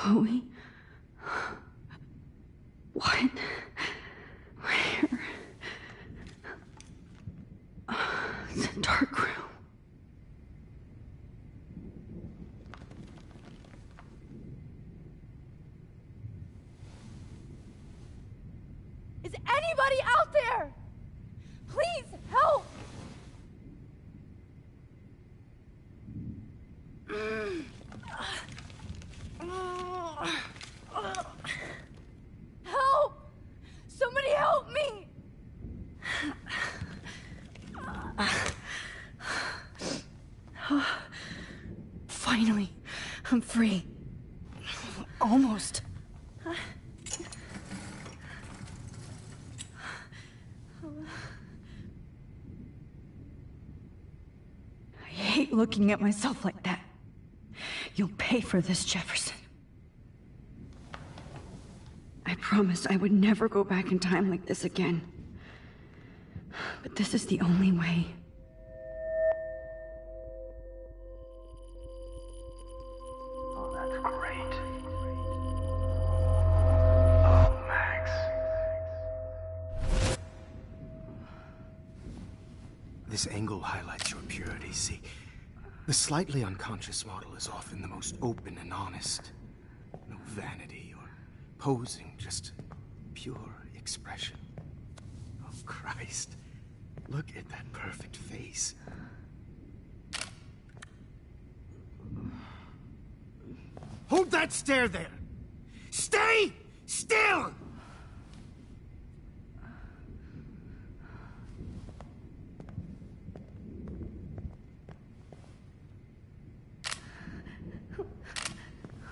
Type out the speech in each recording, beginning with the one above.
Chloe? What? Where? It's a dark room. Is anybody out there? Please help! Help! Somebody help me! Finally, I'm free. Almost. I hate looking at myself like that. You'll pay for this, Jefferson. I promised I would never go back in time like this again. But this is the only way. Oh, that's great. Oh, Max. This angle highlights your purity, see? The slightly unconscious model is often the most open and honest. No vanity or posing, just pure expression. Oh, Christ. Look at that perfect face. Hold that stare there! Stay still!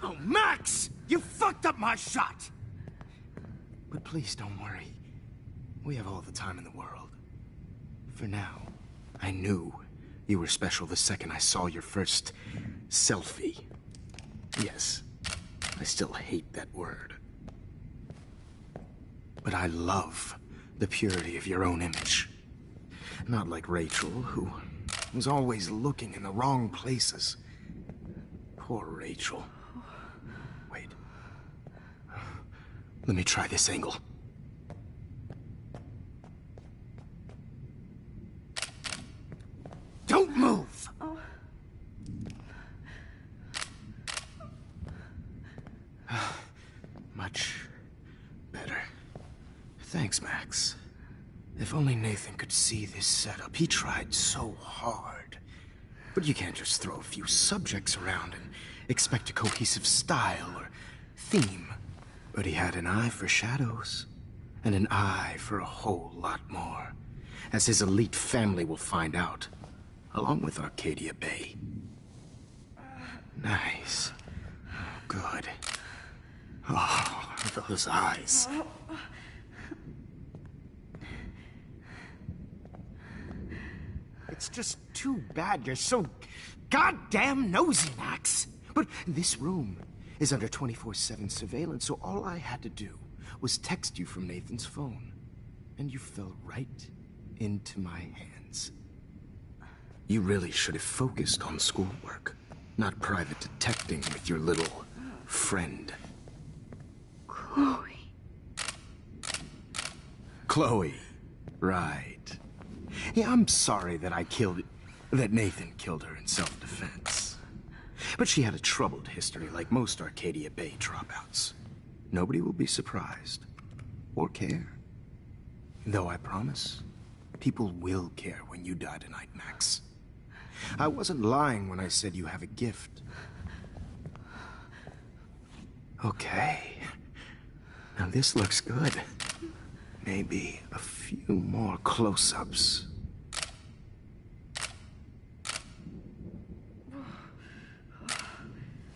Oh, Max! You fucked up my shot! But please don't worry. We have all the time in the world. For now, I knew you were special the second I saw your first selfie. Yes, I still hate that word. But I love the purity of your own image. Not like Rachel, who was always looking in the wrong places. Poor Rachel. Wait. Let me try this angle. Don't move! Much better. Thanks, Max. If only Nathan could see this setup. He tried so hard. But you can't just throw a few subjects around and expect a cohesive style or theme. But he had an eye for shadows, and an eye for a whole lot more, as his elite family will find out, along with Arcadia Bay. Nice. Good. Oh, those eyes. It's just too bad you're so goddamn nosy, Max. But this room is under 24/7 surveillance, so all I had to do was text you from Nathan's phone. And you fell right into my hands. You really should have focused on schoolwork, not private detecting with your little friend. Chloe. Chloe, right. Yeah, I'm sorry that Nathan killed her in self-defense. But she had a troubled history like most Arcadia Bay dropouts. Nobody will be surprised. Or care. Though I promise, people will care when you die tonight, Max. I wasn't lying when I said you have a gift. Okay. Now this looks good. Maybe a few more close-ups.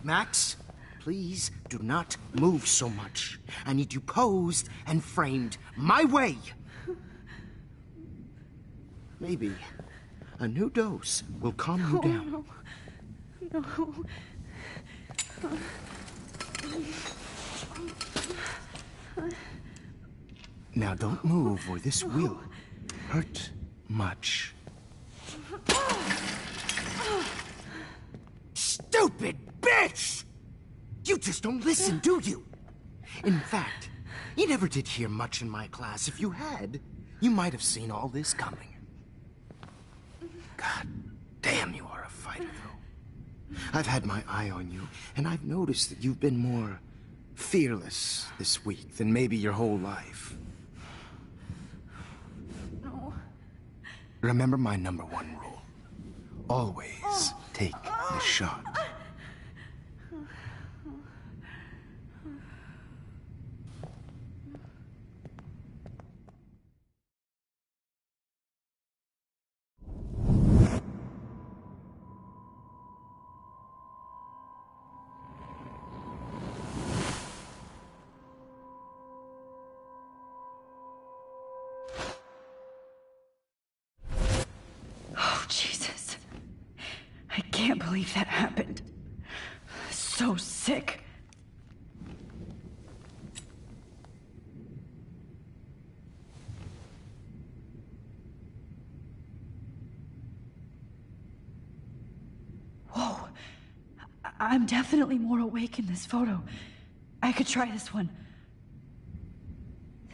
Max, please do not move so much. I need you posed and framed my way. Maybe a new dose will calm you down. No. Now don't move or this will hurt much. Stupid bitch! You just don't listen, do you? In fact, you never did hear much in my class. If you had, you might have seen all this coming. God damn, you are a fighter, though. I've had my eye on you, and I've noticed that you've been more fearless this week than maybe your whole life. No. Remember my #1 rule. Always take the shot. Oh, Jesus. I can't believe that happened. So sick. Whoa. I'm definitely more awake in this photo. I could try this one.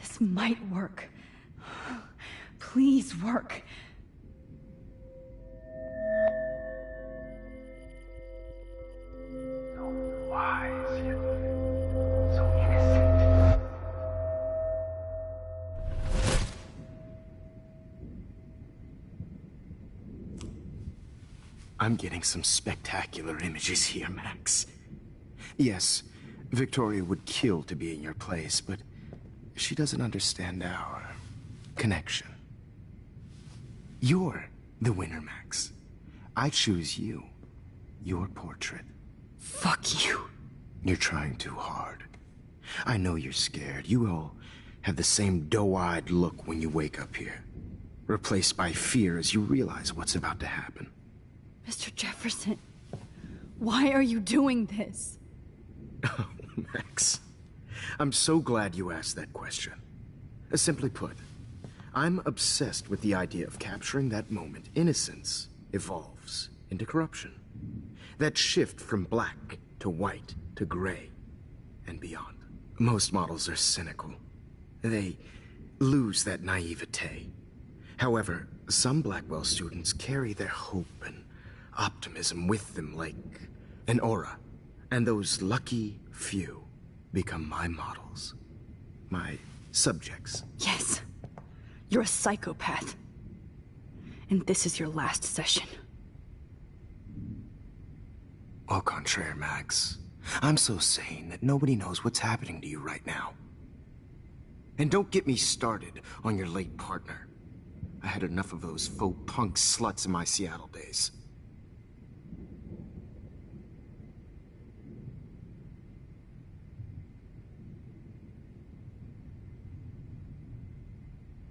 This might work. Please work. Wise, yet so innocent. I'm getting some spectacular images here, Max. Yes, Victoria would kill to be in your place, but she doesn't understand our connection. You're the winner, Max. I choose you. Your portrait. Fuck you. You're trying too hard. I know you're scared. You all have the same doe-eyed look when you wake up here, replaced by fear as you realize what's about to happen. Mr. Jefferson, why are you doing this? Oh, Max. I'm so glad you asked that question. Simply put, I'm obsessed with the idea of capturing that moment innocence evolves into corruption. That shift from black to white to gray and beyond. Most models are cynical. They lose that naivete. However, some Blackwell students carry their hope and optimism with them like an aura. And those lucky few become my models. My subjects. Yes. You're a psychopath. And this is your last session. Au contraire, Max. I'm so sane that nobody knows what's happening to you right now. And don't get me started on your late partner. I had enough of those faux punk sluts in my Seattle days.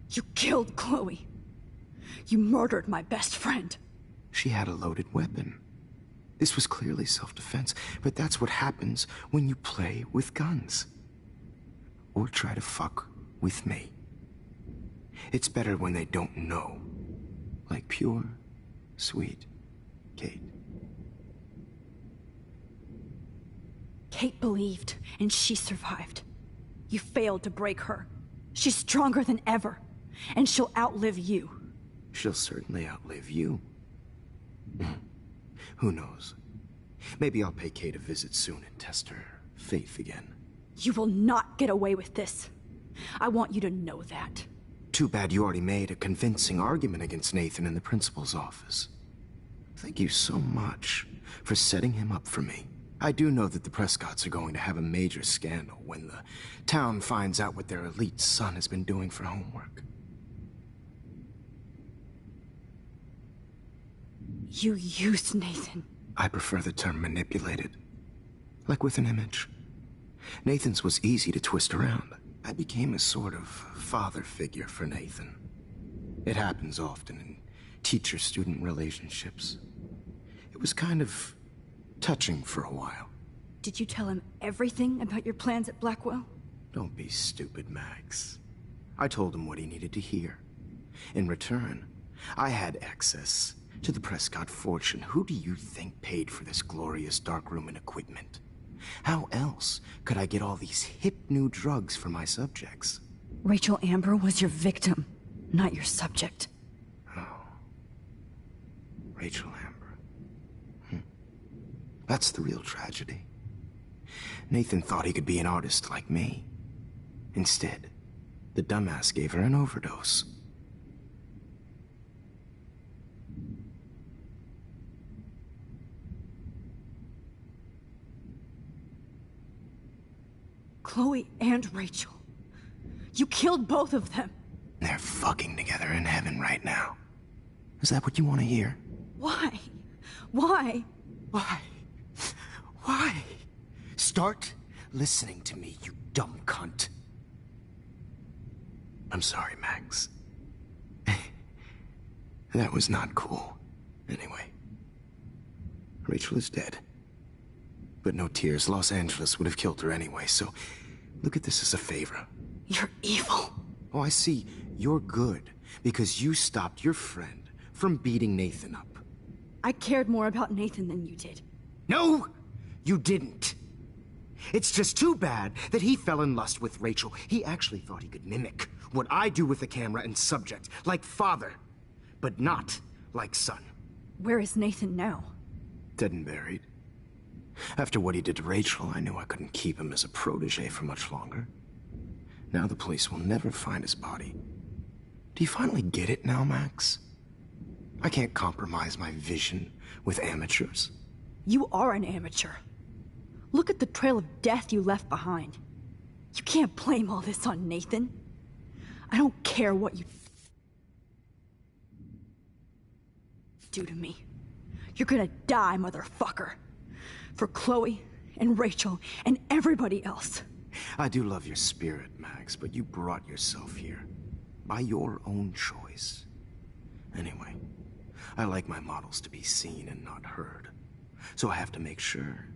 You killed Chloe. You murdered my best friend. She had a loaded weapon. This was clearly self-defense, but that's what happens when you play with guns. Or try to fuck with me. It's better when they don't know. Like pure, sweet Kate. Kate believed, and she survived. You failed to break her. She's stronger than ever, and she'll outlive you. She'll certainly outlive you. Who knows? Maybe I'll pay Kate a visit soon and test her faith again. You will not get away with this. I want you to know that. Too bad you already made a convincing argument against Nathan in the principal's office. Thank you so much for setting him up for me. I do know that the Prescotts are going to have a major scandal when the town finds out what their elite son has been doing for homework. You used Nathan. I prefer the term manipulated. Like with an image. Nathan's was easy to twist around. I became a sort of father figure for Nathan. It happens often in teacher-student relationships. It was kind of touching for a while. Did you tell him everything about your plans at Blackwell? Don't be stupid, Max. I told him what he needed to hear. In return, I had access to the Prescott fortune. Who do you think paid for this glorious darkroom and equipment? How else could I get all these hip new drugs for my subjects? Rachel Amber was your victim, not your subject. Rachel Amber. That's the real tragedy. Nathan thought he could be an artist like me. Instead, the dumbass gave her an overdose. Chloe and Rachel. You killed both of them. They're fucking together in heaven right now. Is that what you want to hear? Why? Why? Why? Why? Start listening to me, you dumb cunt. I'm sorry, Max. That was not cool. Anyway, Rachel is dead. But no tears. Los Angeles would have killed her anyway, so look at this as a favor. You're evil. Oh, I see. You're good because you stopped your friend from beating Nathan up. I cared more about Nathan than you did. No, you didn't. It's just too bad that he fell in lust with Rachel. He actually thought he could mimic what I do with the camera and subject, like father, but not like son. Where is Nathan now? Dead and buried. After what he did to Rachel, I knew I couldn't keep him as a protege for much longer. Now the police will never find his body. Do you finally get it now, Max? I can't compromise my vision with amateurs. You are an amateur. Look at the trail of death you left behind. You can't blame all this on Nathan. I don't care what you do to me. You're gonna die, motherfucker. For Chloe and Rachel and everybody else. I do love your spirit, Max, but you brought yourself here. By your own choice. Anyway, I like my models to be seen and not heard. So I have to make sure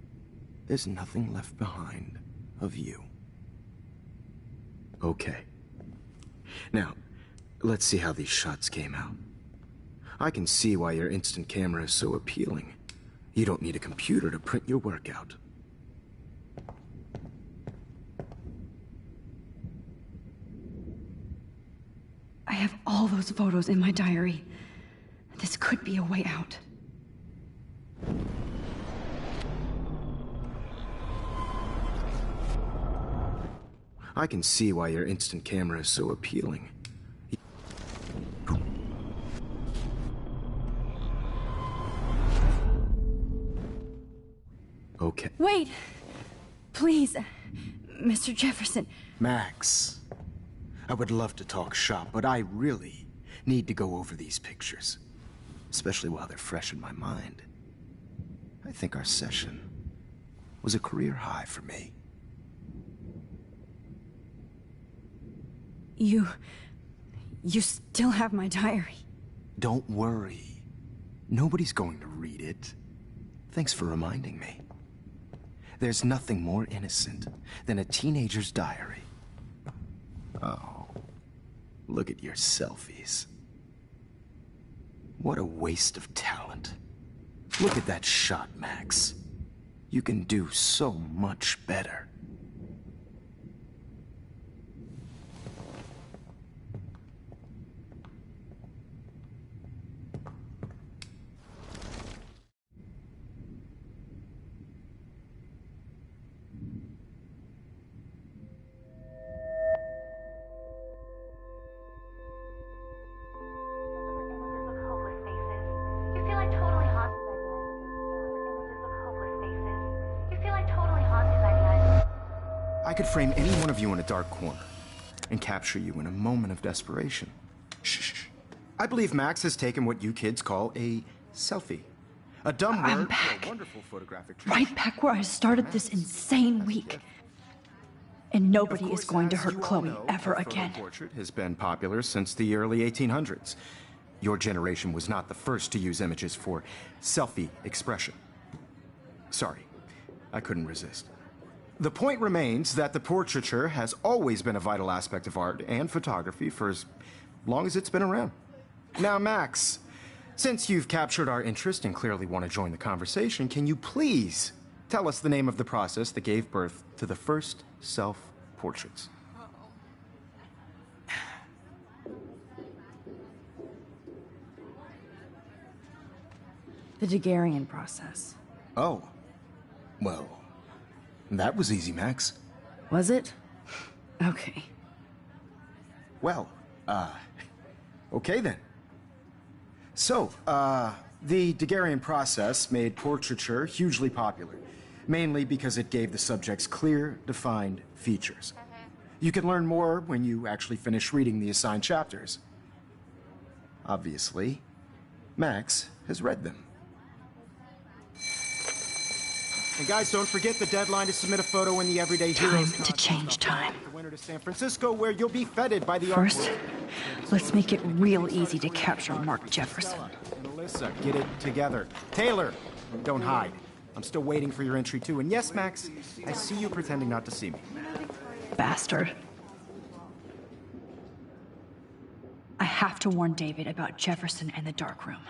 there's nothing left behind of you. Okay. Now, let's see how these shots came out. I can see why your instant camera is so appealing. You don't need a computer to print your work out. I have all those photos in my diary. This could be a way out. I can see why your instant camera is so appealing. Okay. Wait! Please, Mr. Jefferson. Max, I would love to talk shop, but I really need to go over these pictures. Especially while they're fresh in my mind. I think our session was a career high for me. You still have my diary. Don't worry. Nobody's going to read it. Thanks for reminding me. There's nothing more innocent than a teenager's diary. Oh, look at your selfies. What a waste of talent. Look at that shot, Max. You can do so much better. I could frame any one of you in a dark corner and capture you in a moment of desperation. Shh. I believe Max has taken what you kids call a selfie. A dumb I'm word back. for a wonderful photographic Right back where I started this insane week. And nobody is going to hurt Chloe ever again. Portrait has been popular since the early 1800s. Your generation was not the first to use images for selfie expression. Sorry, I couldn't resist. The point remains that the portraiture has always been a vital aspect of art and photography for as long as it's been around. Now, Max, since you've captured our interest and clearly want to join the conversation, can you please Tell us the name of the process that gave birth to the first self-portraits. The Daguerrean process. Oh. Well, that was easy, Max. Was it? Okay. Well, okay then. So, the Daguerrean process made portraiture hugely popular, mainly because it gave the subjects clear, defined features. You can learn more when you actually finish reading the assigned chapters. Obviously, Max has read them. And guys, don't forget the deadline to submit a photo in the Everyday Heroes Time to change time. The winner to San Francisco, where you'll be feted by the First, let's make it real easy to capture Mark Jefferson. And Alyssa, get it together. Taylor, don't hide. I'm still waiting for your entry too. And yes, Max, I see you pretending not to see me. Bastard. I have to warn David about Jefferson and the dark room.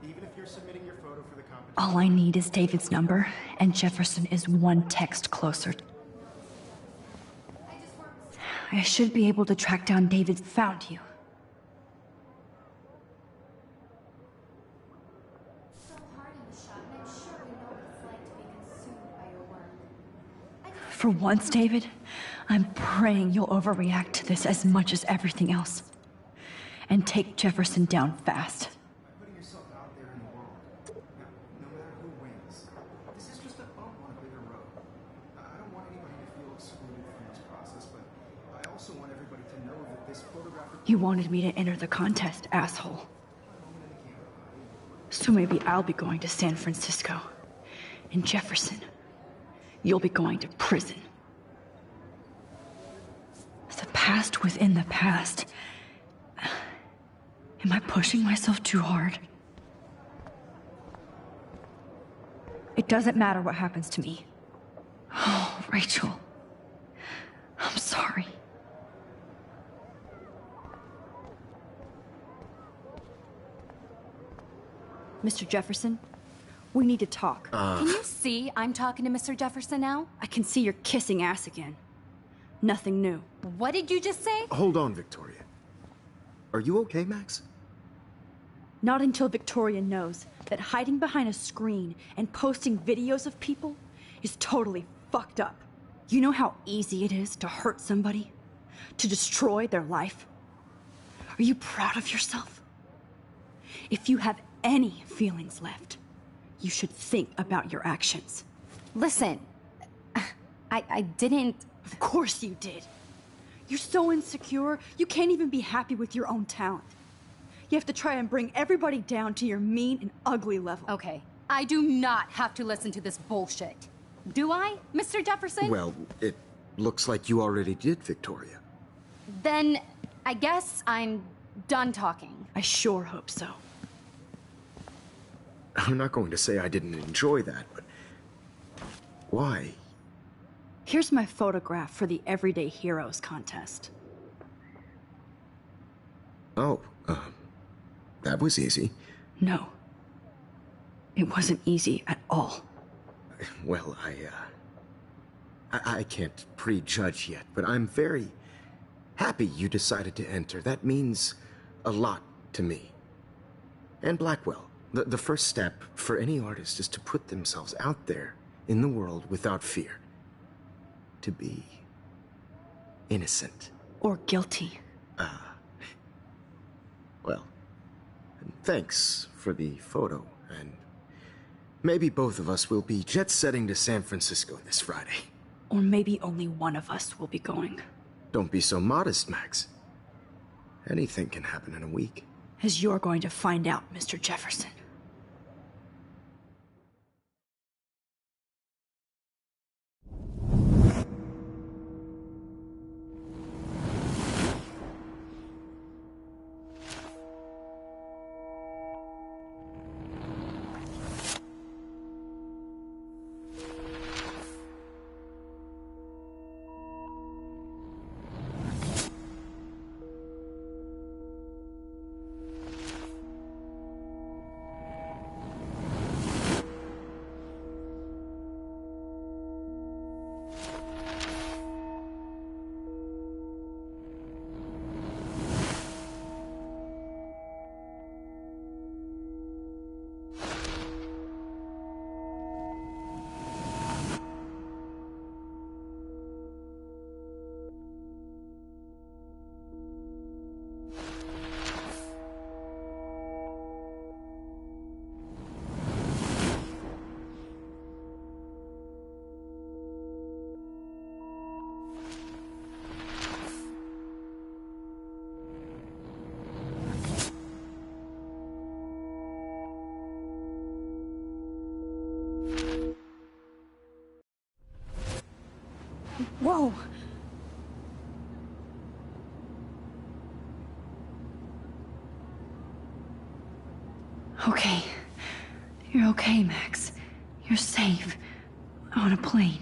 Even if you're submitting your photo for the competition. All I need is David's number, and Jefferson is one text closer. I should be able to track down David. Found you. For once, David, I'm praying you'll overreact to this as much as everything else. And take Jefferson down fast. Putting yourself out there in the world. Now, no matter who wins, this is just a bump on a bigger road. I don't want anybody to feel excluded from this process, but I also want everybody to know that this photographic... You wanted me to enter the contest, asshole. So maybe I'll be going to San Francisco. And Jefferson, you'll be going to prison. The past within the past. Am I pushing myself too hard? It doesn't matter what happens to me. Oh, Rachel. I'm sorry. Mr. Jefferson, we need to talk. Can you see I'm talking to Mr. Jefferson now? I can see you're kissing ass again. Nothing new. What did you just say? Hold on, Victoria. Are you okay, Max? Not until Victoria knows that hiding behind a screen and posting videos of people is totally fucked up. You know how easy it is to hurt somebody? To destroy their life? Are you proud of yourself? If you have any feelings left, you should think about your actions. Listen, I didn't... Of course you did. You're so insecure, you can't even be happy with your own talent. You have to try and bring everybody down to your mean and ugly level. Okay, I do not have to listen to this bullshit. Do I, Mr. Jefferson? Well, it looks like you already did, Victoria. Then I guess I'm done talking. I sure hope so. I'm not going to say I didn't enjoy that, but... why? Here's my photograph for the Everyday Heroes contest. Oh, that was easy. No. It wasn't easy at all. Well, I can't prejudge yet, but I'm very happy you decided to enter. That means a lot to me. And Blackwell. The first step for any artist is to put themselves out there in the world without fear. To be innocent. Or guilty. Well, thanks for the photo, and maybe both of us will be jet-setting to San Francisco this Friday. Or maybe only one of us will be going. Don't be so modest, Max. Anything can happen in a week. As you're going to find out, Mr. Jefferson. No! Okay. You're okay, Max. You're safe. On a plane.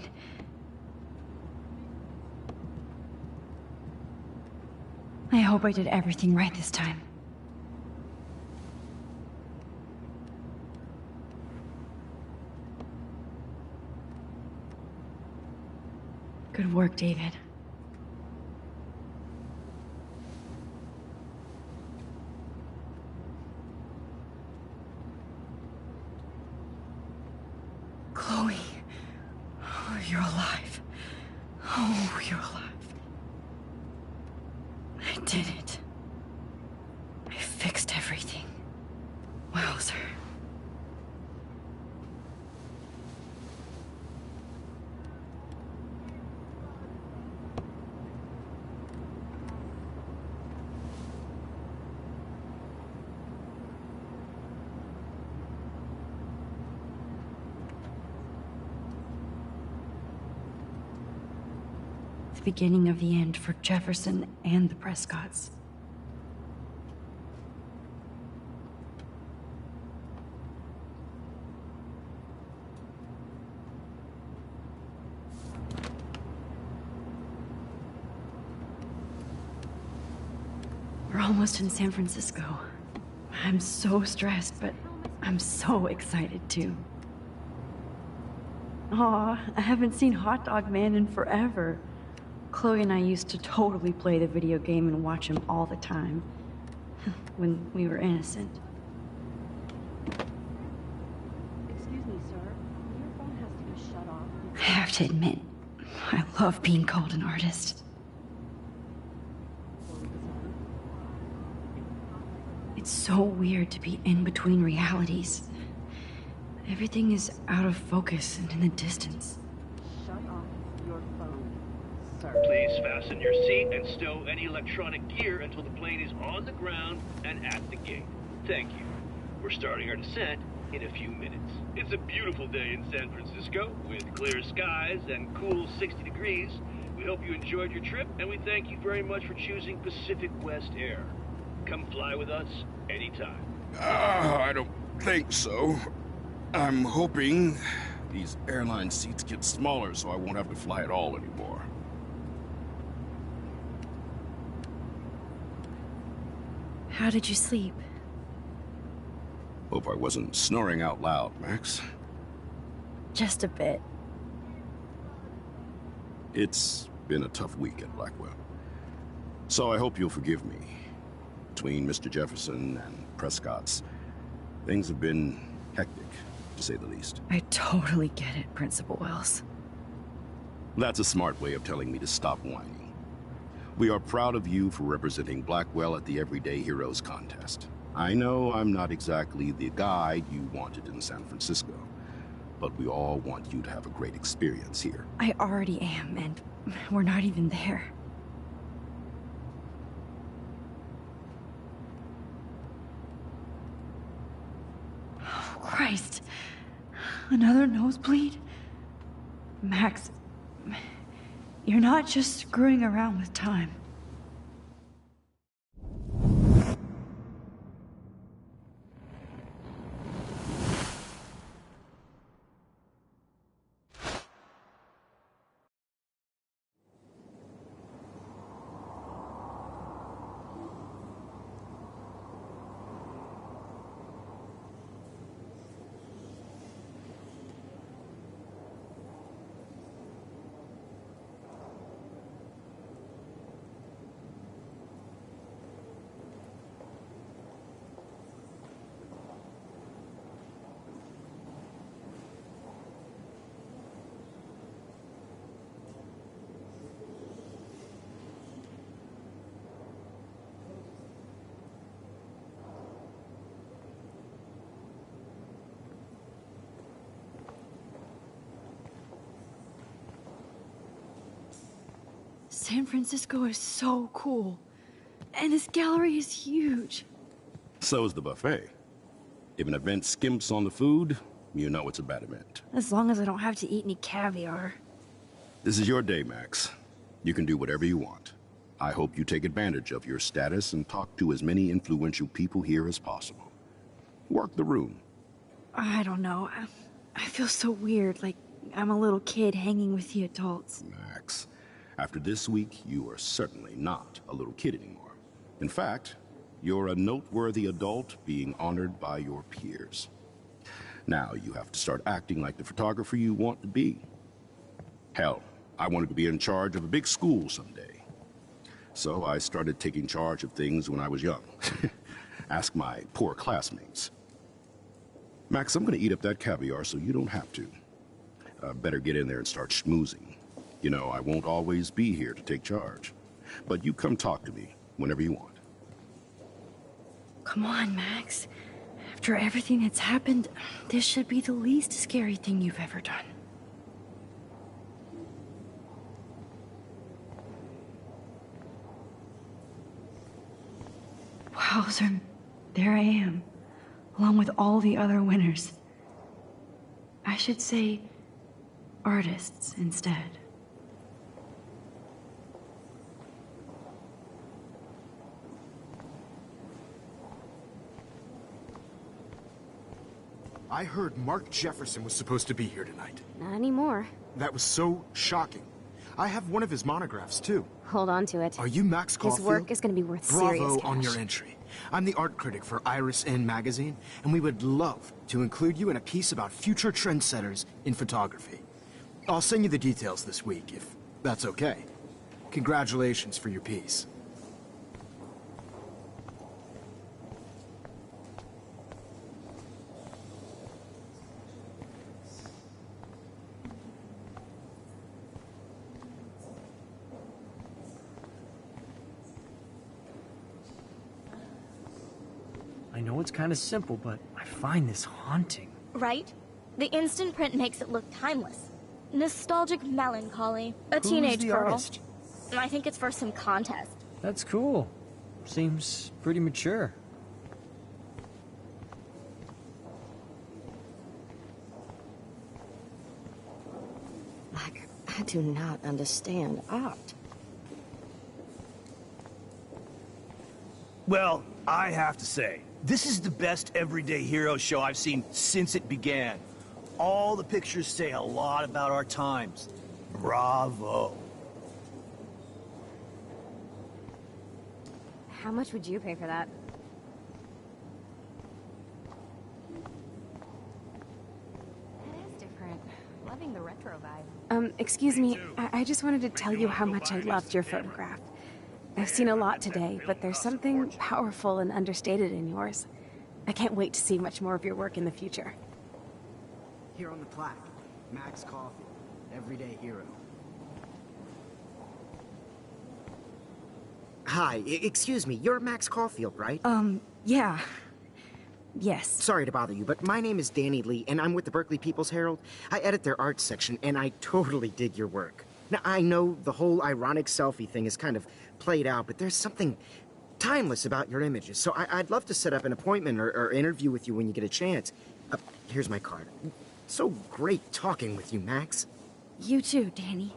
I hope I did everything right this time. Good work, David. Chloe. Oh, you're alive. Oh, you're alive. I did it. I fixed everything. Wowzer. The beginning of the end for Jefferson and the Prescotts. We're almost in San Francisco. I'm so stressed, but I'm so excited too. Aw, I haven't seen Hot Dog Man in forever. Chloe and I used to totally play the video game and watch him all the time. When we were innocent. Excuse me, sir. Your phone has to be shut off. I have to admit, I love being called an artist. It's so weird to be in between realities. Everything is out of focus and in the distance. Shut off your phone, sir. Please fasten your seat and stow any electronic gear until the plane is on the ground and at the gate. Thank you. We're starting our descent in a few minutes. It's a beautiful day in San Francisco with clear skies and cool 60 degrees. We hope you enjoyed your trip, and we thank you very much for choosing Pacific West Air. Come fly with us anytime. I don't think so. I'm hoping these airline seats get smaller so I won't have to fly at all anymore. How did you sleep? Hope I wasn't snoring out loud, Max. Just a bit. It's been a tough week at Blackwell. So I hope you'll forgive me. Between Mr. Jefferson and Prescott's, things have been hectic, to say the least. I totally get it, Principal Wells. That's a smart way of telling me to stop whining. We are proud of you for representing Blackwell at the Everyday Heroes contest. I know I'm not exactly the guide you wanted in San Francisco, but we all want you to have a great experience here. I already am, and we're not even there. Oh, Christ. Another nosebleed? Max, you're not just screwing around with time. San Francisco is so cool. And this gallery is huge. So is the buffet. If an event skimps on the food, you know it's a bad event. As long as I don't have to eat any caviar. This is your day, Max. You can do whatever you want. I hope you take advantage of your status and talk to as many influential people here as possible. Work the room. I don't know. I feel so weird, like I'm a little kid hanging with the adults. Max, after this week, you are certainly not a little kid anymore. In fact, you're a noteworthy adult being honored by your peers. Now you have to start acting like the photographer you want to be. Hell, I wanted to be in charge of a big school someday. So I started taking charge of things when I was young. Ask my poor classmates. Max, I'm gonna eat up that caviar so you don't have to. Better get in there and start schmoozing. You know, I won't always be here to take charge. But you come talk to me whenever you want. Come on, Max. After everything that's happened, this should be the least scary thing you've ever done. Wowzer, there I am, along with all the other winners. I should say artists instead. I heard Mark Jefferson was supposed to be here tonight. Not anymore. That was so shocking. I have one of his monographs, too. Hold on to it. Are you Max Caulfield? His work is going to be worth serious Bravo cash. on your entry. I'm the art critic for Iris N magazine, and we would love to include you in a piece about future trendsetters in photography. I'll send you the details this week, if that's okay. Congratulations for your piece. I know it's kind of simple, but I find this haunting. Right? The instant print makes it look timeless. Nostalgic melancholy. A teenage the girl. artist? I think it's for some contest. That's cool. Seems pretty mature. I do not understand art. Well, I have to say, this is the best everyday hero show I've seen since it began. All the pictures say a lot about our times. Bravo. How much would you pay for that? It is different. Loving the retro vibe. Excuse me, I just wanted to tell you how much I loved your photograph. I've seen a lot today, but there's something powerful and understated in yours. I can't wait to see much more of your work in the future. Here on the plaque, Max Caulfield, everyday hero. Hi, excuse me, you're Max Caulfield, right? Yeah. Yes. Sorry to bother you, but my name is Danny Lee, and I'm with the Berkeley People's Herald. I edit their arts section, and I totally dig your work. Now, I know the whole ironic selfie thing is kind of played out, but there's something timeless about your images, so I'd love to set up an appointment or interview with you when you get a chance. Here's my card. So great talking with you, Max. You too, Danny.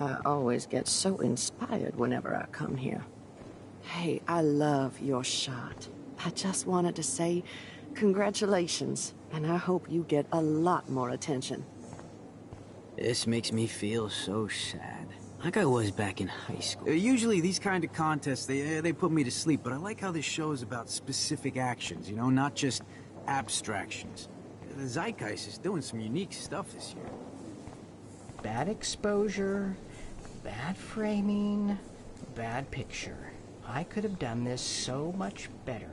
I always get so inspired whenever I come here. Hey, I love your shot. I just wanted to say congratulations, and I hope you get a lot more attention. This makes me feel so sad. Like I was back in high school. Usually these kind of contests, they put me to sleep, but I like how this show is about specific actions, you know, not just abstractions. The Zeitgeist is doing some unique stuff this year. Bad exposure, bad framing, bad picture. I could have done this so much better.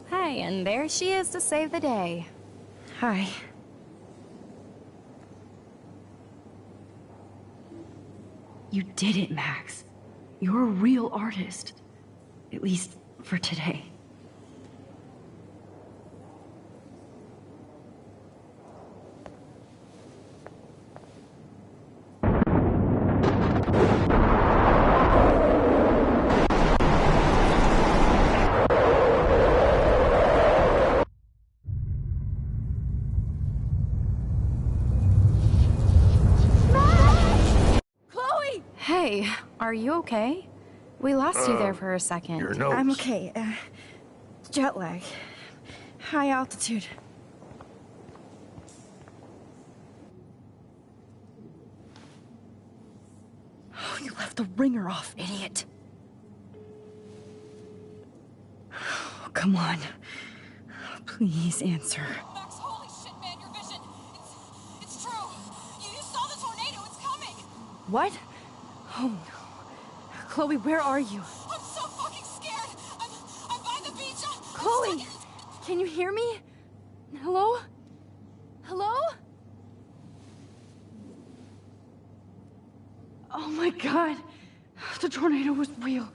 Hi, and there she is to save the day. Hi. You did it, Max. You're a real artist. At least for today. Hey, are you okay? We lost you there for a second. Your nose. I'm okay. Jet lag. High altitude. Oh, you left the ringer off, idiot. Oh, come on. Please answer. Max, holy shit, man, your vision. It's true. You saw the tornado. It's coming. What? Oh no. Chloe, where are you? I'm so fucking scared. I'm by the beach. Chloe! Can you hear me? Hello? Hello? Oh my god. The tornado was real.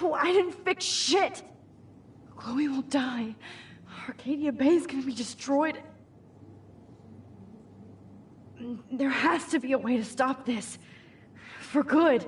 Oh, I didn't fix shit. Chloe will die. Arcadia Bay is gonna be destroyed. There has to be a way to stop this. For good.